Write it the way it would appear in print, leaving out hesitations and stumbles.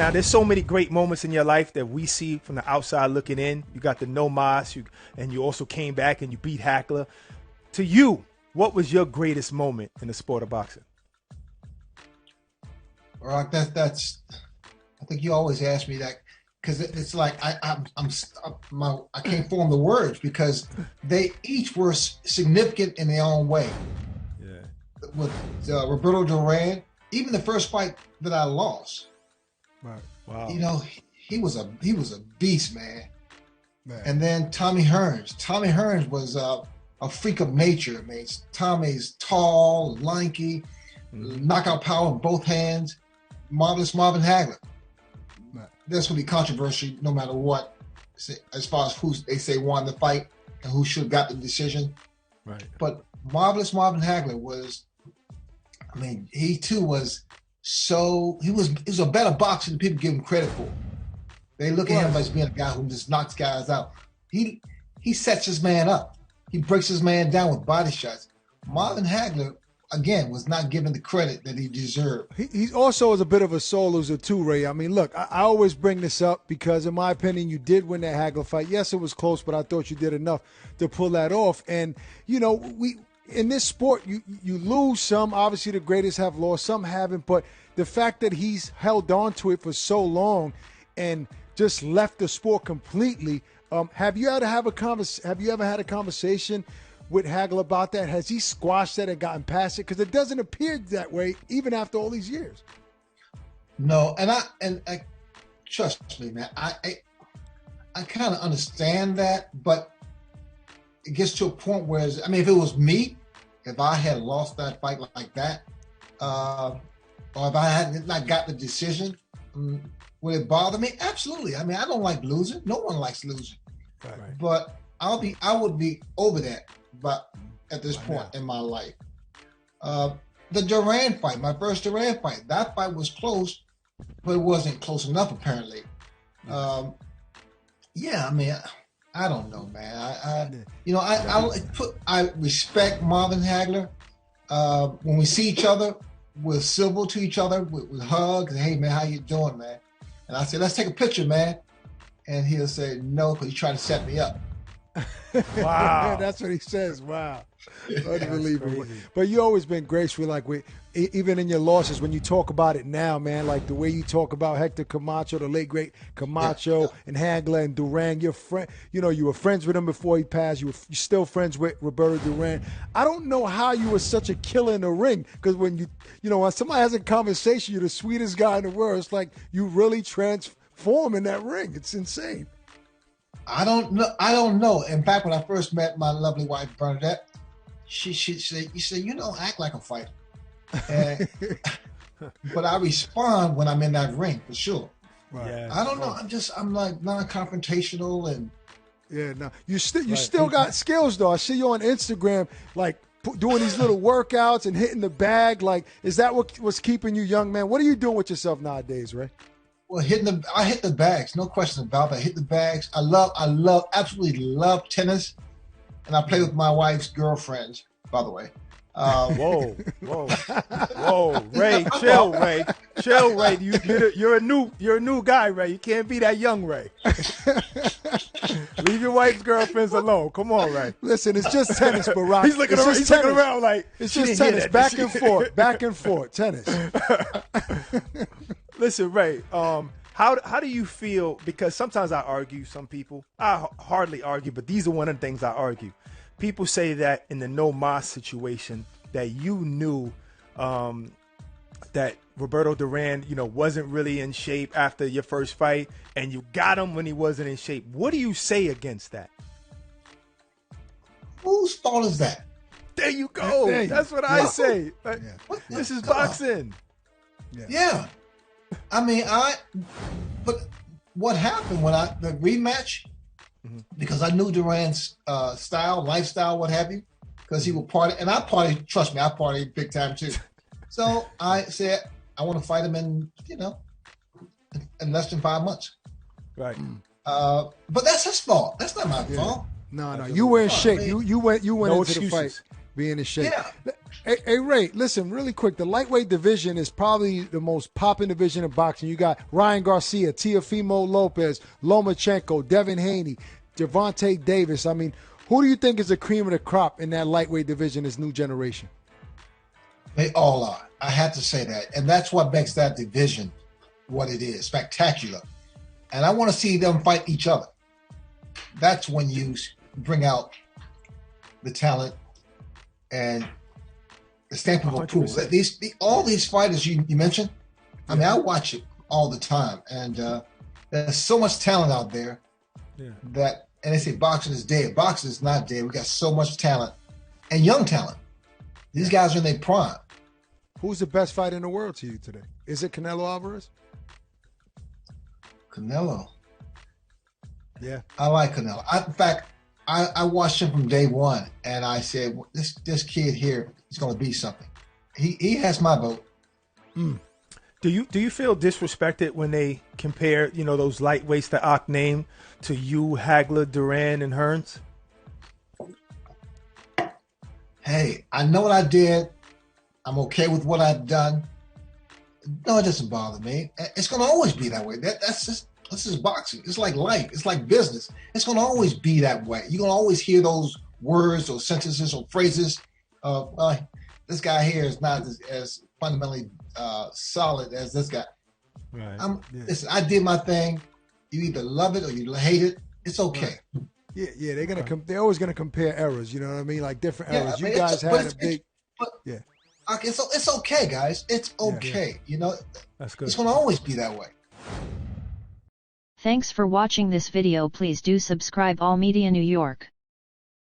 Now, there's so many great moments in your life that we see from the outside looking in. You got the no mas, and you also came back and you beat Hagler. To you, what was your greatest moment in the sport of boxing? Rock, that's. I think you always ask me that because it's like I can't form the words because they each were significant in their own way. Yeah. With Roberto Duran, even the first fight that I lost. Right. Wow. You know, he was a beast, man. And then Tommy Hearns. Tommy Hearns was a freak of nature. I mean, Tommy's tall, lanky, knockout power in both hands. Marvelous Marvin Hagler. That's going to be controversial no matter what, as far as who they say won the fight and who should have got the decision. Right. But Marvelous Marvin Hagler was, I mean, he too was he was a better boxer than people give him credit for. They look at him as being a guy who just knocks guys out. He sets his man up. He breaks his man down with body shots. Marvin Hagler, again, was not given the credit that he deserved. He also is a bit of a soul loser too, Ray. I mean, look, I always bring this up because, in my opinion, you did win that Hagler fight. Yes, it was close, but I thought you did enough to pull that off. And, you know, in this sport, you lose some. Obviously, the greatest have lost. Some haven't. But the fact that he's held on to it for so long and just left the sport completely, have you ever had a conversation with Hagler about that? Has he squashed that and gotten past it? Because it doesn't appear that way even after all these years. No, and I trust me, man. I kind of understand that, but it gets to a point where, I mean, if it was me, if I had lost that fight like that, or if I had not got the decision, would it bother me? Absolutely. I mean, I don't like losing. No one likes losing. Right. But I would be over that. But at this point in my life, the Duran fight, my first Duran fight, that fight was close, but it wasn't close enough apparently. Yeah, I mean, I don't know, man. I respect Marvin Hagler. When we see each other, we're civil to each other with hugs. Hey, man, how you doing, man? And I say, let's take a picture, man. And he'll say no because he's trying to set me up. Wow. That's what he says. Wow. Unbelievable. But you always been graceful, like even in your losses, when you talk about it now, man, like the way you talk about Hector Camacho, the late great Camacho, and Hagler and Duran, you were friends with him before he passed. You're still friends with Roberto Duran. I don't know how you were such a killer in the ring, because when when somebody has a conversation, you're the sweetest guy in the world. It's like you really transform in that ring. It's insane. I don't know. In fact, when I first met my lovely wife, Bernadette, she said, you don't act like a fighter. But I respond when I'm in that ring, for sure. Right. Yeah, I don't know. I'm like non-confrontational and. Yeah, no. You still got skills, though. I see you on Instagram, like doing these little workouts and hitting the bag. Like, is that what's keeping you young, man? What are you doing with yourself nowadays, Ray? Well, I hit the bags, no question about it. I hit the bags. I absolutely love tennis, and I play with my wife's girlfriends, by the way. Whoa, Ray, chill, Ray. You're a new guy, Ray. You can't be that young, Ray. Leave your wife's girlfriends alone. Come on, Ray. Listen, it's just tennis, Barack. He's looking around like it's just tennis, back and forth, tennis. Listen, Ray, how do you feel? Because sometimes I argue, some people, I hardly argue, but these are one of the things I argue. People say that in the no mas situation that you knew that Roberto Duran, wasn't really in shape after your first fight, and you got him when he wasn't in shape. What do you say against that? Whose fault is that? There you go. That's what I say. This is boxing. Yeah. I mean, but what happened when the rematch, because I knew Duran's style, lifestyle, what have you, because he would party, and I party, trust me, I party big time too. So I said, I want to fight him in less than 5 months. Right. But that's his fault. That's not my fault. No, you were in shape. You went no into excuses. the fight be in shape. Yeah. Hey, Ray, listen, really quick. The lightweight division is probably the most popping division in boxing. You got Ryan Garcia, Teofimo Lopez, Lomachenko, Devin Haney, Gervonta Davis. I mean, who do you think is the cream of the crop in that lightweight division, this new generation? They all are. I had to say that. And that's what makes that division what it is, spectacular. And I want to see them fight each other. That's when you bring out the talent and the stamp of approval. All these fighters you mentioned, I mean, I watch it all the time. And there's so much talent out there that, and they say boxing is dead. Boxing is not dead. We got so much talent and young talent. These guys are in their prime. Who's the best fighter in the world to you today? Is it Canelo Alvarez? Canelo. Yeah. I like Canelo. In fact, I watched him from day one, and I said, this kid here is going to be something. He has my vote. Do you feel disrespected when they compare, those lightweights that Ak named to you, Hagler, Duran, and Hearns? Hey, I know what I did. I'm okay with what I've done. No, it doesn't bother me. It's going to always be that way. This is boxing. It's like life. It's like business. It's going to always be that way. You're going to always hear those words or sentences or phrases of, this guy here is not as fundamentally solid as this guy. Right. Listen, I did my thing. You either love it or you hate it. It's okay. Right. Yeah, they're always gonna compare errors. You know what I mean? Like different errors. You guys had a big. It's okay, guys. It's okay. That's good. It's gonna always be that way. Thanks for watching this video. Please do subscribe All Media New York.